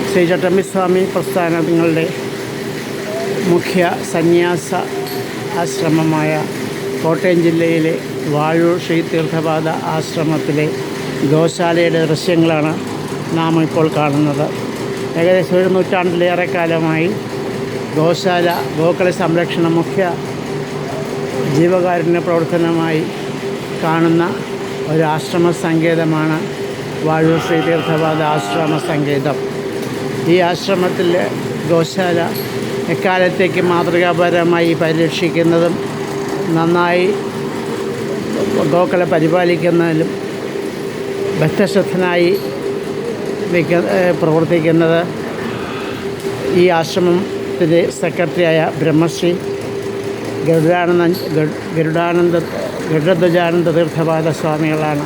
ശ്രീ ചട്ടമ്പിസ്വാമി പ്രസ്ഥാനങ്ങളുടെ മുഖ്യ സന്യാസ ആശ്രമമായ കോട്ടയം ജില്ലയിലെ വാഴൂർ ശ്രീ തീർത്ഥപാദ ആശ്രമത്തിലെ ഗോശാലയുടെ ദൃശ്യങ്ങളാണ് നാം ഇപ്പോൾ കാണുന്നത്. ഏകദേശം ഒരു നൂറ്റാണ്ടിലേറെ കാലമായി ഗോശാല ഗോക്കളെ സംരക്ഷണ മുഖ്യ ജീവകാരുണ്യ പ്രവർത്തനമായി കാണുന്ന ഒരു ആശ്രമ സങ്കേതമാണ് വാഴൂർ ശ്രീ തീർത്ഥപാദ ആശ്രമ സങ്കേതം. ഈ ആശ്രമത്തിൽ ഗോശാല എക്കാലത്തേക്ക് മാതൃകാപരമായി പരിരക്ഷിക്കുന്നതും നന്നായി ഗോക്കളെ പരിപാലിക്കുന്നതിലും ഭക്തശ്രദ്ധനായി പ്രവർത്തിക്കുന്നത് ഈ ആശ്രമത്തിൻ്റെ സെക്രട്ടറിയായ ബ്രഹ്മശ്രീ ഗരുഡധ്വജാനന്ദ തീർത്ഥപാദ സ്വാമികളാണ്.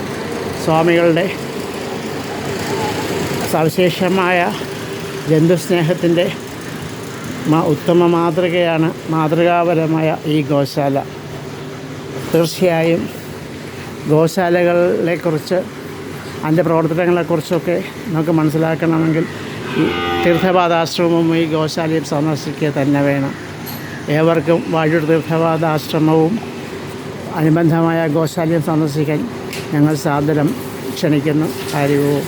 സ്വാമികളുടെ സവിശേഷമായ ജന്തുസ്നേഹത്തിൻ്റെ ഉത്തമ മാതൃകാപരമായ ഈ ഗോശാല. തീർച്ചയായും ഗോശാലകളെക്കുറിച്ച് അതിൻ്റെ പ്രവർത്തനങ്ങളെക്കുറിച്ചൊക്കെ നമുക്ക് മനസ്സിലാക്കണമെങ്കിൽ ഈ തീർത്ഥപാദാശ്രമവും ഈ ഗോശാലയും സന്ദർശിക്കുക തന്നെ വേണം. ഏവർക്കും വാഴൂർ തീർത്ഥപാദാശ്രമവും അനുബന്ധമായ ഗോശാലയും സന്ദർശിക്കാൻ ഞങ്ങൾ സാദരം ക്ഷണിക്കുന്നു. ഹരി ഓം.